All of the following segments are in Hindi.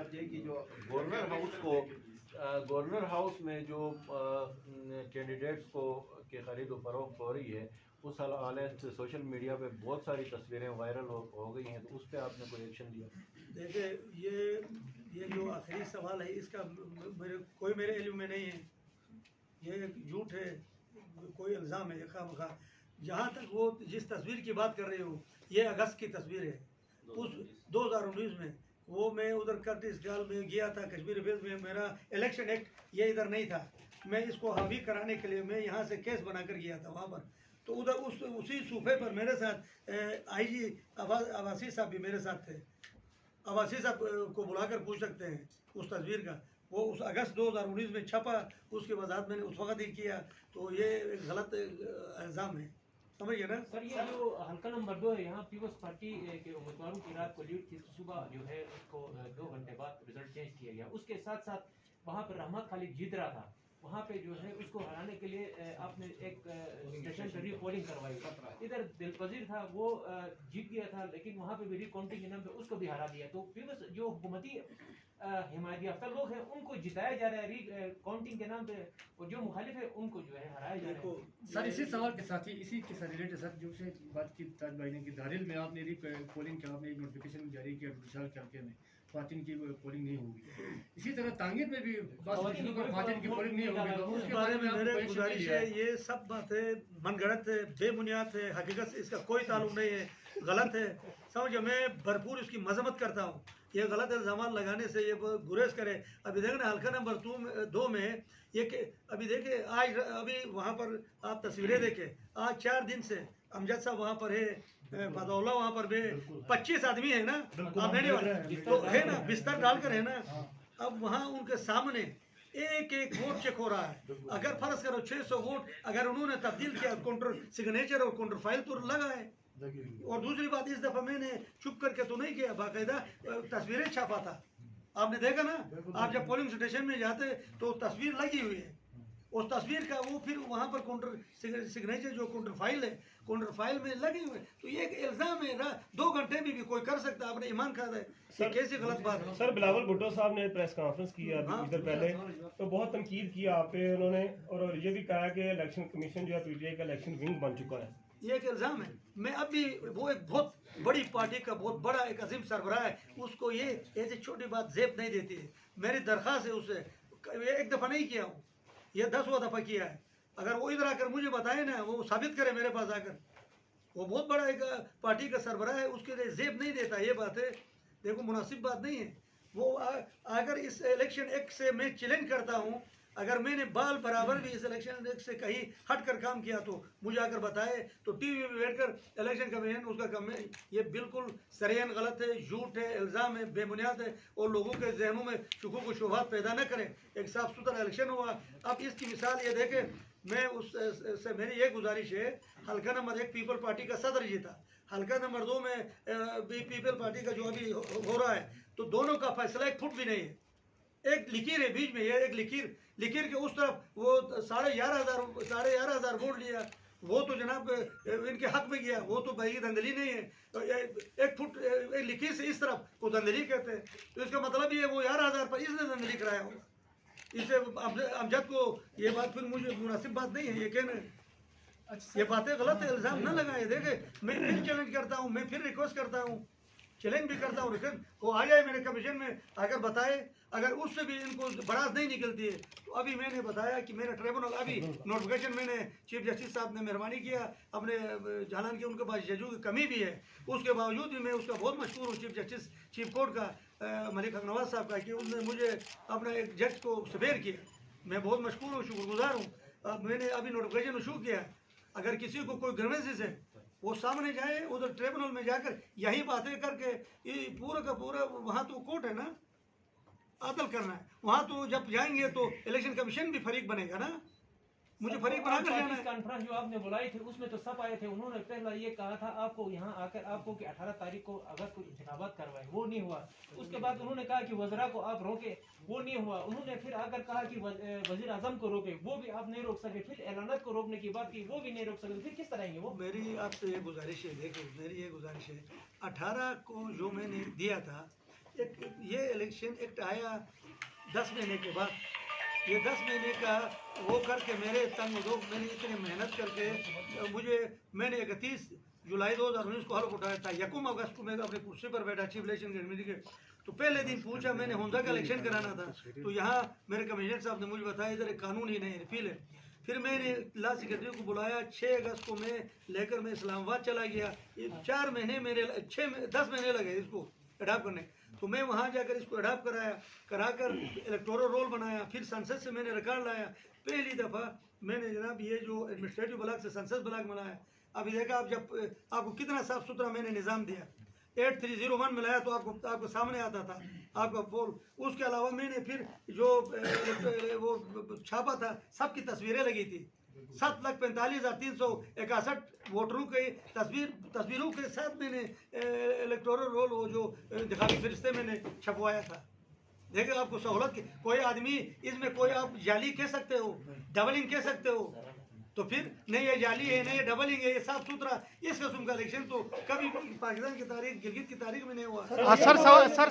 बात ये कि जो गवर्नर हाउस में जो कैंडिडेट्स को के खरीद व फरोख्त हो रही है, उस हवाले से सोशल मीडिया पे बहुत सारी तस्वीरें वायरल हो गई हैं, तो उस पर आपने कोई एक्शन लिया? देखिए, ये जो आखिरी सवाल है इसका मेरे इल्म में नहीं है। ये झूठ है, कोई इल्ज़ाम है खामखा। जहाँ तक वो जिस तस्वीर की बात कर रहे हो, ये अगस्त की तस्वीर है। उस 2019 में वो मैं उधर कर्टिस गाल में गया था, कश्मीर फेज में। मेरा इलेक्शन एक्ट ये इधर नहीं था। मैं इसको हावी कराने के लिए मैं यहाँ से केस बनाकर गया था वहाँ पर। तो उधर उसी सूफे पर मेरे साथ आईजी अवासी साहब भी मेरे साथ थे। अवासी साहब को बुलाकर पूछ सकते हैं उस तस्वीर का। वो उस अगस्त 2019 में छपा, उसकी वजाहत मैंने उस वक्त ही किया। तो ये एक गलत इल्ज़ाम है, समझिए ना सर। ये जो हल्का नंबर 2 है, यहाँ पीपल्स पार्टी के उम्मीदवारों की रात को लीड थी, सुबह जो है उसको 2 घंटे बाद रिजल्ट चेंज किया गया। उसके साथ साथ वहाँ पर रहमत खालिद जीत रहा था। वहाँ पे जो है उसको हराने के लिए आपने एक स्टेशन पर रीपोलिंग करवाई। इधर दिलपजीर था, वो जीत गया था, लेकिन वहाँ पे भी रीकाउंटिंग के नाम पे उसको भी हरा दिया। तो पीपल्स जो हुकूमती हिमायत याफ्ता लोग हैं उनको जिताया जा रहा है री काउंटिंग के नाम पे, और जो मुखालिफ है उनको जो है हराया जा रहा है। सर इसी सवाल के साथ ही इसी के साथ रिलेटेड सर जो से बात की ताज भाई ने कि दारिल में आपने री पोलिंग का आपने एक नोटिफिकेशन जारी किया विशाल के हल्के में खातिन की पोलिंग नहीं होगी। इसी तरह तांगीर में भी खातिन की पोलिंग नहीं होगी, तो उसके बारे में मेरे गुजारिश है, ये सब बातें मनगढ़ंत है, बेबुनियाद है, हकीकत से इसका कोई ताल्लुक नहीं है, गलत है। समझो, मैं भरपूर इसकी मजम्मत करता हूँ। ये गलत इल्ज़ाम लगाने से ये गुरेज करे। अभी देखें ना, हल्का नंबर 2 में ये अभी देखिए, आज अभी वहाँ पर आप तस्वीरें देखें, आज 4 दिन से अमजद साहब वहाँ पर है, बदौला वहाँ पर भी 25 आदमी है ना, आप नहीं तो है ना, बिस्तर डालकर है ना। अब वहाँ उनके सामने एक एक वोट चेक हो रहा है। अगर फर्ज करो 600 वोट अगर उन्होंने तब्दील किया, काउंटर सिग्नेचर और काउंटर फाइल तो लगा है। और दूसरी बात, इस दफा मैंने चुप करके तो नहीं किया, बाकायदा तस्वीरें छापा था। आपने देखा ना, आप जब पोलिंग स्टेशन में जाते तो तस्वीर लगी हुई है। उस तस्वीर का वो फिर वहाँ पर काउंटर सिग्नेचर जो काउंटर फाइल है, काउंटर फाइल में लगे हुए। तो ये एक इल्ज़ाम है, 2 घंटे में भी कोई कर सकता है। आपने ईमान खाता है, ये कैसी गलत बात है। सर बिलावल भुट्टो साहब ने प्रेस कॉन्फ्रेंस की इधर पहले, तो बहुत तनकीद की आप पे उन्होंने, और ये भी कहा कि इलेक्शन कमीशन जो है पीटीआई का इलेक्शन विंग बन चुका है। ये एक इल्ज़ाम है। मैं अभी वो एक बहुत बड़ी पार्टी का बहुत बड़ा एक अजीम सरबराह है, उसको ये ऐसी छोटी बात जेब नहीं देती है। मेरी दरख्वास्त है उससे, एक दफ़ा नहीं किया हूँ, ये 10वां दफ़ा किया है। अगर वो इधर आकर मुझे बताए ना, वो साबित करे मेरे पास आकर, वो बहुत बड़ा एक पार्टी का सरबराह है, उसके लिए जेब नहीं देता। ये बात है, देखो मुनासिब बात नहीं है। वो अगर इस इलेक्शन एक्ट से मैं चैलेंज करता हूँ, अगर मैंने बाल बराबर भी इस इलेक्शन एक्ट से कहीं हट कर काम किया तो मुझे अगर बताए, तो टीवी में बैठकर इलेक्शन कमीशन उसका ये बिल्कुल सरेआम गलत है, झूठ है, इल्ज़ाम है, बेबुनियाद है, और लोगों के जहनों में शुकूक व शुबहात पैदा न करें। एक साफ सुथरा इलेक्शन हुआ। अब इसकी मिसाल ये देखें, मैं उससे मेरी ये गुजारिश है, हल्का नंबर 1 पीपल पार्टी का सदर जीता, हल्का नंबर 2 में भी पीपल पार्टी का जो अभी हो रहा है, तो दोनों का फैसला 1 फुट भी नहीं है। एक लकीर है बीच में, ये एक लकीर के उस तरफ वो 11,500 वोट लिया, वो तो जनाब इनके हक में गया, वो तो भाई धंधली नहीं है। तो 1 फुट एक लकीर से इस तरफ को धंधली कहते हैं। तो इसका मतलब ये वो 11,000 पर इसने धंधली कराया होगा। इससे अमजद को ये बात फिर मुझे मुनासिब बात नहीं है ये कहना। ये बातें गलत है, इल्ज़ाम न लगाए। देखे, मैं फिर चैलेंज करता हूँ, मैं फिर रिक्वेस्ट करता हूँ, चैलेंज भी करता हूँ, लेकिन वो आ जाए मेरे कमीशन में अगर बताए, अगर उससे भी इनको बरात नहीं निकलती है, तो अभी मैंने बताया कि मेरा ट्रिब्यूनल अभी नोटिफिकेशन मैंने चीफ जस्टिस साहब ने मेहरबानी किया अपने जालन की, उनके पास जजों की कमी भी है, उसके बावजूद भी मैं उसका बहुत मशहूर हूँ चीफ जस्टिस चीफ कोर्ट का मलिक हक नवाज साहब का, कि उन्होंने मुझे अपना एक जज को सवेर किया। मैं बहुत मशहूर हूँ, शुक्रगुजार हूँ। अब मैंने अभी नोटिफिकेशन इशू किया, अगर किसी को कोई ग्रीवेंसेस है वो सामने जाए, उधर ट्रिब्यूनल में जाकर यही बातें करके, ये पूरा का पूरा वहाँ तो कोर्ट है ना, अदल करना है। वहाँ तो जब जाएंगे तो इलेक्शन कमीशन भी फरीक बनेगा ना, मुझे फरीक बनाकर जाना है। कॉन्फ्रेंस जो आपने बुलाई थी उसमें तो सब आए थे, उन्होंने पहला ये कहा था आपको यहाँ आकर आपको कि 18 तारीख को अगस्त को इंतखाबात करवाए, वो नहीं हुआ। उसके बाद उन्होंने कहा कि वज़रा को आप रोके, वो नहीं हुआ। उन्होंने फिर आकर कहा कि वज़ीर आज़म को रोके, वो भी आप नहीं रोक सके। फिर ऐलानात को रोकने की बात की, वो भी नहीं रोक सके। फिर किस तरह आएंगे वो? मेरी आपसे ये गुजारिश है, देखिए मेरी ये गुजारिश है, 18 को जो मैंने दिया था, ये इलेक्शन एक्ट आया 10 महीने के बाद, ये 10 महीने का वो करके मेरे तंग दो, मैंने इतनी मेहनत करके मैंने 31 जुलाई 2019 को हल्फ उठाया था। 1 अगस्त को मैं अपनी कुर्सी पर बैठा चीफ इलेक्शन कमेटी के, तो पहले दिन पूछा मैंने होंदा का इलेक्शन कराना था, तो यहाँ मेरे कमिश्नर साहब ने मुझे बताया इधर एक कानून ही नहीं रिफिल है। फिर मैंने लॉ सेक्रेटरी को बुलाया, 6 अगस्त को मैं इस्लामाबाद चला गया। 4 महीने मेरे 10 महीने लगे इसको अडाप्ट करने, तो मैं वहाँ जाकर इसको अडाप्ट कराकर इलेक्टोरल रोल बनाया, फिर संसद से मैंने रिकॉर्ड लाया। पहली दफ़ा मैंने जनाब ये जो एडमिनिस्ट्रेटिव ब्लॉक से संसद ब्लॉक बनाया। अभी देखा आप, जब आपको कितना साफ सुथरा मैंने निज़ाम दिया, 8301 मिलाया तो आपको सामने आता था आपका पोल। उसके अलावा मैंने फिर जो वो छापा था, सबकी तस्वीरें लगी थी। 7,45,361 वोटरों के तस्वीरों के साथ मैंने इलेक्टोरल रोल वो जो इंतखाबी फरिश्ते मैंने छपवाया था। देखिए आपको सहूलत की, कोई आदमी इसमें कोई आप जाली कह सकते हो, डबलिंग कह सकते हो, तो फिर नहीं ये जाली है नहीं ये डबलिंग है, ये साफ सुथरा इस किस्म का इलेक्शन तो कभी पाकिस्तान की तारीख, गिलगित की तारीख में नहीं हुआ। सर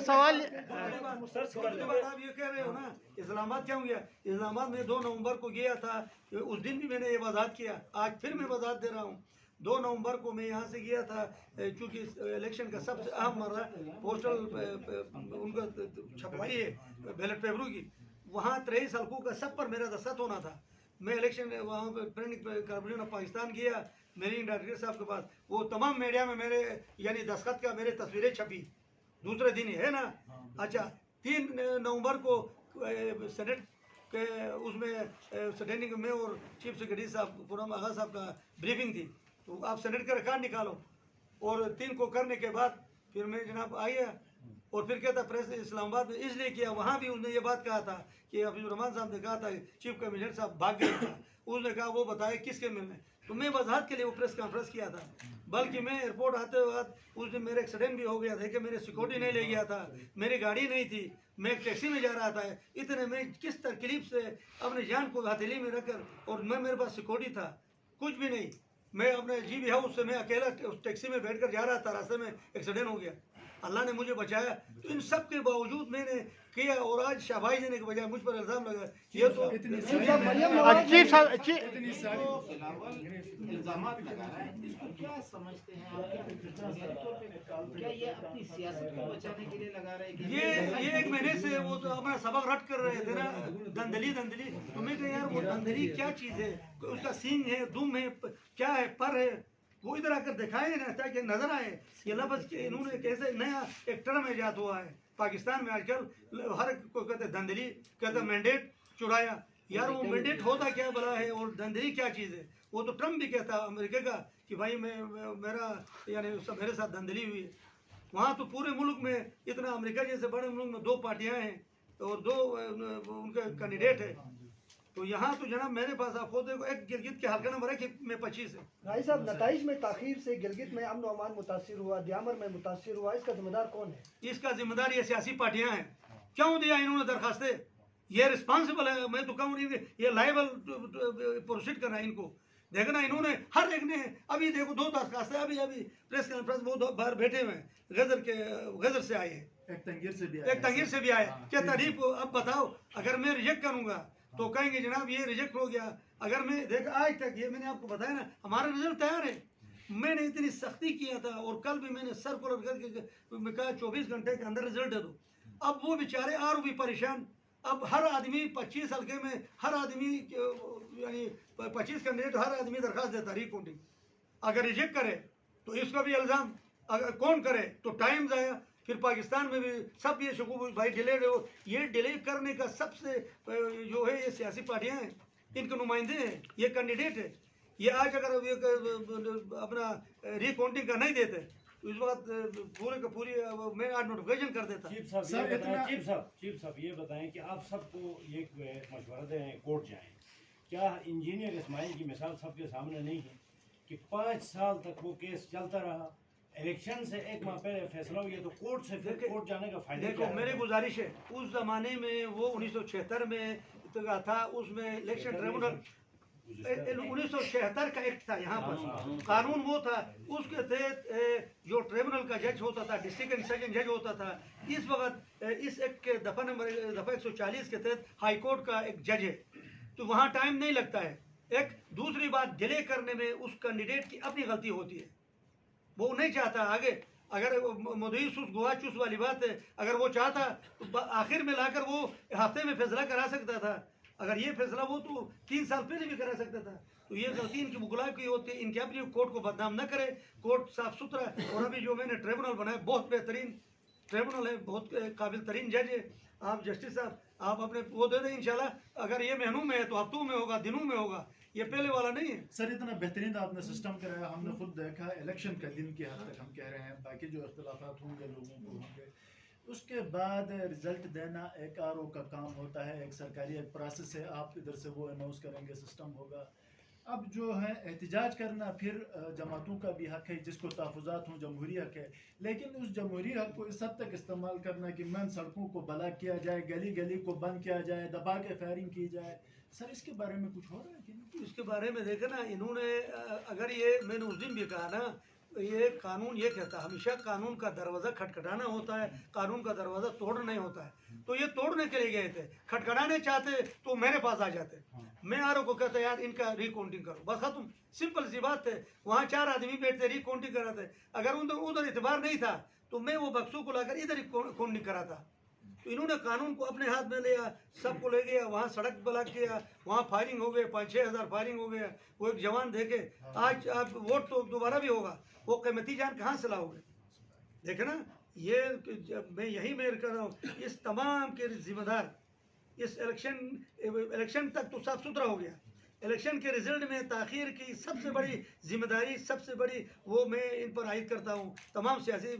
सवाल उसके बाद आप ये कह रहे हो ना इस्लामाबाद क्यों गया? इस्लामाबाद में 2 नवंबर को गया था, उस दिन भी मैंने ये वजाहत किया, आज फिर मैं वजाहत दे रहा हूँ। 2 नवंबर को मैं यहाँ से गया था, चूँकि इलेक्शन का सबसे अहम मर्रा पोस्टल उनका छपवाई है बैलेट पेपरों की, वहाँ 23 हल्कों का सब पर मेरा दस्तखत होना था। मैं इलेक्शन वहाँ पे प्रिंटिंग कॉर्पोरेशन ऑफ पाकिस्तान गया, मेरी डायरेक्टर साहब के पास, वो तमाम मीडिया में मेरे यानी दस्तखत का मेरे तस्वीरें छपी दूसरे दिन ही है ना। अच्छा 3 नवंबर को सेनेट के उसमें स्टैंडिंग में और चीफ सेक्रेटरी साहब पूनम आगा साहब का ब्रीफिंग थी, तो आप सेनेट का रिकॉर्ड निकालो। और 3 को करने के बाद फिर मैं जनाब आया और फिर कहता प्रेस इस्लामाबाद में इसलिए किया, वहाँ भी उसने ये बात कहा था कि हफीजुर रहमान साहब ने कहा था चीफ कमिश्नर साहब भाग गए था, उसने कहा वो बताए किसके मिलने, तो मैं वजाहत के लिए वो प्रेस कॉन्फ्रेंस किया था। बल्कि मैं एयरपोर्ट आते वक्त उस दिन मेरे एक्सीडेंट भी हो गया था कि मेरे सिक्योरिटी नहीं ले गया था, मेरी गाड़ी नहीं थी, मैं एक टैक्सी में जा रहा था। इतने में किस तकलीफ से अपनी जान को हथेली में रखकर, और मेरे पास सिक्योरिटी था कुछ भी नहीं, मैं अपने जीबी हाउस से मैं अकेला उस टैक्सी में बैठ कर जा रहा था, रास्ते में एक्सीडेंट हो गया, अल्लाह ने मुझे बचाया। तो इन सब के बावजूद मैंने किया और आज शाबाश देने के बजाय मुझ पर इल्ज़ाम लगा। ये तो इल्जामात लगा रहा है, इसको क्या समझते हैं आप? क्या ये अपनी सियासत को बचाने के लिए लगा रहे हैं? ये 1 महीने से वो तो अपना सबक रट कर रहे थे ना, दंदली। तो मैं कहा यार वो दंदली क्या चीज़ है, उसका सींग है, दुम है, क्या है, पर है, वो इधर आकर दिखाए ना ताकि नजर आए। ये लफ्ज़ इन्होंने कैसे नया एक टर्म ईजाद हुआ है पाकिस्तान में आजकल, हर कोई कहते दंदली, कहते मैंडेट चुराया। यार वो मैंडेट होता क्या बड़ा है और दंदली क्या चीज़ है? वो तो ट्रम्प भी कहता अमेरिका का कि भाई मेरा यानी मेरे साथ दंदली हुई है। वहाँ तो पूरे मुल्क में इतना, अमेरिका जैसे बड़े मुल्क में 2 पार्टियाँ हैं और 2 उनके कैंडिडेट है, तो यहाँ तो जनाब मेरे पास आप खुद देखो, एक गिलगित के हल्का नंबर है में 25 है। भाई साहब नताइज में ताखीर से गिलगित में अमन अमान मुतासिर हुआ, दियामर में मुतासिर हुआ, इसका जिम्मेदार कौन है? इसका जिम्मेदार ये सियासी पार्टियां हैं। क्यों दिया इन्होंने दरखास्तें? ये रिस्पॉन्सिबल है, मैं तो कहूँ नहीं, ये लाइबल प्रोसीड करना है इनको। देखना इन्होंने हर एक ने, अभी देखो 2 दरखास्तें अभी प्रेस कॉन्फ्रेंस वो 2 बार बैठे हुए हैं, गजर से आए हैं, एक तंगीर से भी आए। क्या तारीफ? अब बताओ अगर मैं रिजेक्ट करूंगा तो कहेंगे जनाब ये रिजेक्ट हो गया। अगर मैं देख आज तक ये मैंने आपको बताया ना, हमारा रिजल्ट तैयार है, मैंने इतनी सख्ती किया था और कल भी मैंने सर्कुलर करके कहा 24 घंटे के अंदर रिजल्ट दे दो। अब वो बेचारे और भी परेशान। अब हर आदमी 25 हल्के में हर आदमी यानी 25 कैंडिडेट हर आदमी दरखास्त देता रिकाउंटिंग, अगर रिजेक्ट करे तो इसका भी इल्ज़ाम, अगर कौन करे तो टाइम जाया। फिर पाकिस्तान में भी सब ये शकूक भाई डिले हो, ये डिले करने का सबसे जो है ये सियासी पार्टियां हैं, इनके नुमाइंदे हैं, ये कैंडिडेट है। ये आज अगर ये अपना रिकाउंटिंग का नहीं देते तो इस वक्त पूरे का पूरी मैं आज नोटिफिकेशन कर देता। चीफ साहब ये बताएं कि आप सबको ये मशवरा दें कोर्ट जाएं, क्या इंजीनियर इस्माइल की मिसाल सबके सामने नहीं है कि 5 साल तक वो केस चलता रहा, इलेक्शन से 1 माह पहले फैसला हो गया, तो कोर्ट से फिर कोर्ट जाने का फायदा देखो मेरी गुजारिश है, उस जमाने में वो 1976 में था, उसमें इलेक्शन ट्रिब्यूनल 1976 का एक्ट था यहाँ पर, कानून वो था, उसके तहत जो ट्रिब्यूनल का जज होता था, डिस्ट्रिक्ट एंड सेशन जज होता था, इस वक्त इस एक्ट के दफा 140 के तहत हाई कोर्ट का एक जज है, तो वहाँ टाइम नहीं लगता है। एक दूसरी बात, डिले करने में उस कैंडिडेट की अपनी गलती होती है, वो नहीं चाहता आगे, अगर मुद्दई सुस गुआ चूस वाली बात है, अगर वो चाहता तो आखिर में लाकर वो हफ्ते में फैसला करा सकता था, अगर ये फैसला वो तो 3 साल पहले भी करा सकता था। तो ये गलती इनकी मुगला की होती है, इनके अपनी कोर्ट को बदनाम न करे, कोर्ट साफ सुथरा। और अभी जो मैंने ट्रिब्यूनल बनाया बहुत बेहतरीन ट्रिब्यूनल है, बहुत काबिल तरीन जज है। आप जस्टिस साहब आप अपने वो दे दें इंशाल्लाह, अगर ये महीनों में है तो हफ्तों में होगा, दिनों में होगा, ये पहले वाला नहीं है। सर इतना बेहतरीन आपने सिस्टम कराया, हमने खुद देखा इलेक्शन का दिन की हद तक हम कह रहे हैं, बाकी जो इख्तलाफात होंगे लोगों को होंगे, उसके बाद रिजल्ट देना एक आरओ का काम होता है, एक सरकारी एक प्रोसेस है, आप इधर से वो अनाउंस करेंगे, सिस्टम होगा। अब जो है एहतजाज करना फिर जमातों का भी हक है, जिसको तहफ़्फ़ुज़ात हों, जमहूरी हक है, लेकिन उस जमहूरी हक को इस हद तक इस्तेमाल करना कि मेन सड़कों को ब्लॉक किया जाए, गली गली को बंद किया जाए, दबा के फायरिंग की जाए, सर इसके बारे में कुछ हो रहा है कि नहीं? इसके बारे में देखे ना, इन्होंने अगर ये मैंने उस दिन भी कहा ना, ये कानून ये कहता है हमेशा कानून का दरवाज़ा खटखटाना होता है, कानून का दरवाज़ा तोड़ना नहीं होता है। तो ये तोड़ने के लिए गए थे, खटखटाने चाहते तो मेरे पास आ जाते, मैं आर को कहता यार इनका रिकाउंटिंग करो, बस खत्म, सिंपल सी बात है। वहाँ 4 आदमी बैठते रिकाउंटिंग कराते, अगर उधर इतबार नहीं था तो मैं वो बक्सों को लाकर इधर रिकाउंटिंग कराता। तो इन्होंने कानून को अपने हाथ में लिया, सबको ले गया, वहाँ सड़क ब्लॉक किया, वहाँ फायरिंग हो गए, 5-6 हज़ार फायरिंग हो गया। वो एक जवान देखे, आज आप वोट तो दोबारा भी होगा, वो कीमती जान कहाँ से लाओगे? देखे ना, ये मैं यही मेर कर रहा हूँ, इस तमाम के जिम्मेदार इस इलेक्शन तक तो साफ सुथरा हो गया, इलेक्शन के रिजल्ट में ताखीर की सबसे बड़ी जिम्मेदारी, सबसे बड़ी वो मैं इन पर आयद करता हूँ। तमाम सियासी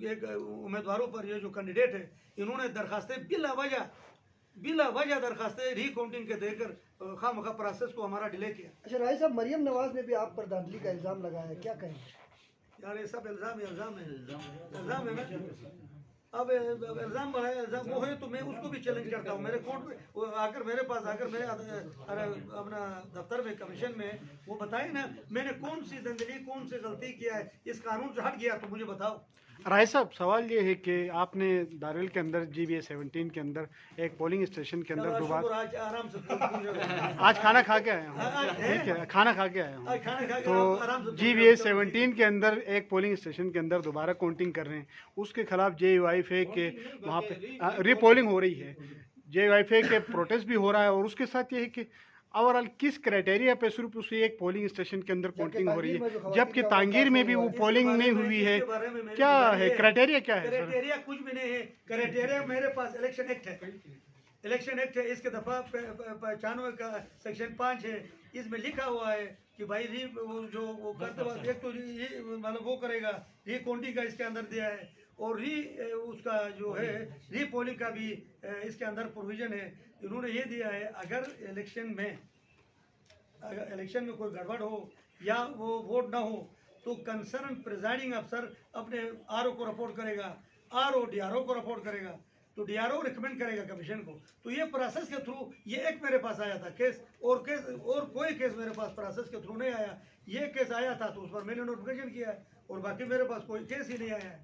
एक उम्मीदवारों पर, ये जो कैंडिडेट है, इन्होंने दरखास्तें बिला वजह दरखास्तें रिकाउंटिंग के देकर खामखा प्रोसेस को हमारा डिले किया। अच्छा राय साहब, मरियम नवाज ने भी आप पर धांधली का इल्ज़ाम लगाया है, क्या कहें? यार ये सब इल्ज़ाम है ना, अब इल्ज़ाम बनाया, इल्ज़ाम वो है तो मैं उसको भी चैलेंज करता हूँ। मेरे कोर्ट में वो आकर मेरे पास आकर मेरे अपना दफ्तर में कमीशन में वो बताए ना मैंने कौन सी दंगली कौन सी गलती किया है, इस कानून से हट गया तो मुझे बताओ। राय साहब सवाल ये है कि आपने दारुल के अंदर GBA 17 के अंदर एक पोलिंग स्टेशन के अंदर दोबारा आज आराम से आज खाना खा के आया हूँ, ठीक है, खाना खा के आया हूँ, तो GBA 17 के अंदर एक पोलिंग स्टेशन के अंदर दोबारा काउंटिंग कर रहे हैं, उसके खिलाफ JUIFA के वहाँ पे रीपोलिंग हो रही है, JUIFA के प्रोटेस्ट भी हो रहा है, और उसके साथ ये है कि ओवरऑल किस क्राइटेरिया पे सिर्फ उसी एक पोलिंग स्टेशन के अंदर काउंटिंग हो रही है, जबकि तांगीर में भी वो पोलिंग नहीं हुई है? क्या है क्राइटेरिया, क्या है? क्राइटेरिया कुछ भी नहीं है, क्राइटेरिया मेरे पास इलेक्शन एक्ट है, इलेक्शन एक्ट है, इसके दफा 95 का सेक्शन 5 है, इसमें लिखा हुआ है कि भाई जो वो करते वक्त एक तो मतलब वो करेगा रिकाउंटिंग का इसके अंदर दिया है, और उसका जो है रीपोलिंग का भी इसके अंदर प्रोविजन है। इन्होंने ये दिया है अगर इलेक्शन में कोई गड़बड़ हो या वो वोट ना हो तो कंसर्न प्रिजाइडिंग अफसर अपने RO को रिपोर्ट करेगा, RO DRO को रिपोर्ट करेगा, तो DRO रिकमेंड करेगा कमीशन को। तो ये प्रोसेस के थ्रू ये एक मेरे पास आया था केस, और कोई केस मेरे पास प्रोसेस के थ्रू नहीं आया। ये केस आया था तो उस पर मैंने नोटिफिकेशन किया है, और बाकी मेरे पास कोई केस ही नहीं आया है।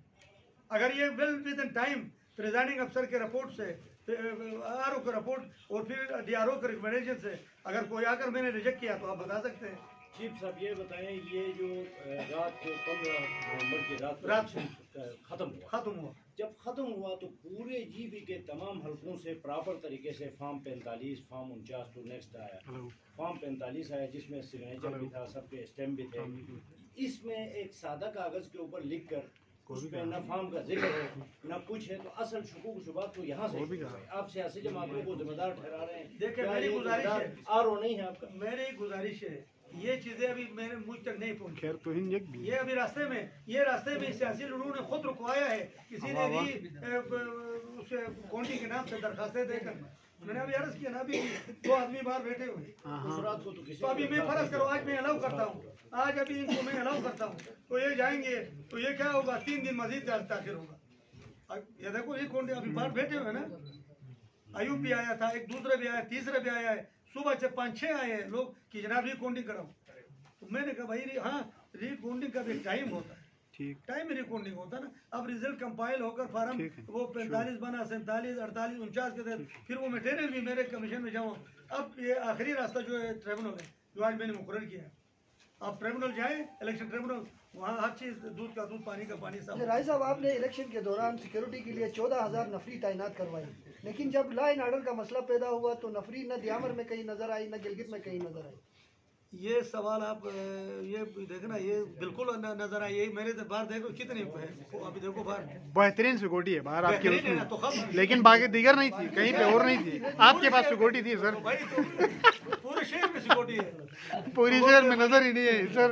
अगर ये well with in time presiding अफसर के रिपोर्ट से, RO का रिपोर्ट और फिर DRO के रिकमेंडेशन से अगर कोई आकर मैंने रिजेक्ट किया तो आप बता सकते हैं। चीफ साहब ये बताएं, ये जो रात को 15 नवंबर की रात खत्म हुआ, जब खत्म हुआ तो पूरे GB के तमाम हलकों से प्रॉपर तरीके से फॉर्म 45, फॉर्म 49 तो नेक्स्ट आया, फॉर्म 45 आया जिसमें सिग्नेचर भी था, सबके स्टैम्प भी थे। इसमें एक सादा कागज के ऊपर लिख कर उसमें न फॉर्म का जिक्र है न कुछ है, तो असल शुकूक शुबात तो यहाँ से आप सियासी जमातों को जिम्मेदार ठहरा रहे हैं। देखिए मेरी गुजारिश है, RO नहीं है आपका, मेरी गुजारिश है, ये चीजें अभी मेरे मुझ तक नहीं पहुंची, खैर तो ये अभी रास्ते में सियासी लोगों ने खुद रुकवाया है, किसी ने भी उसे काउंटिंग के नाम से दरखास्तें देकर। मैंने अभी अर्ज किया ना, अभी 2 आदमी बाहर बैठे हुए, तो अभी मैं फर्ज करो आज मैं अलाउ करता हूँ, आज अभी इनको मैं अलाउ करता हूँ तो ये जाएंगे तो ये क्या होगा, 3 दिन मजीद ताखिर होगा। ये देखो ये कौन अभी बाहर बैठे हुए ना, अयूब भी आया था, एक दूसरे भी आया, तीसरे भी आया है, सुबह से 5-6 आए हैं लोग कि जनाब रिकाउंटिंग कराओ। तो मैंने कहा भाई हाँ रिकाउंटिंग का भी टाइम होता है, टाइम रिकाउंटिंग होता है ना। अब रिजल्ट कंपाइल होकर फार्म वो 45 बना 47 48 49 के तहत फिर वो मटेरियल भी मेरे कमीशन में जाऊँ। अब ये आखिरी रास्ता जो है ट्रिब्यूनल है जो आज मैंने मुकर्रर किया है। आप ट्रिब्यूनल जाए, इलेक्शन ट्रिब्यूनल, वहाँ हर चीज़ दूध का दूध पानी का पानी सब। राय साहब आपने इलेक्शन के दौरान सिक्योरिटी के लिए 14,000 नफरी तैनात करवाई, लेकिन जब लॉ एंड ऑर्डर का मसला पैदा हुआ तो नफरी न दियामर में कहीं नजर आई न गिलगित में कहीं नजर आई। ये सवाल आप ये देखना, ये बिल्कुल नजर आई। यही मेरे बाहर देखो कितनी है, अभी देखो बाहर बेहतरीन सिक्योरिटी है बाहर आपके उसमें, तो लेकिन बाकी दीगर नहीं थी, कहीं पे और नहीं थी, आपके पास सिक्योरिटी थी सर। भाई तो पूरे शहर में सिक्योरिटी है, पूरी शहर में नजर ही नहीं है सर।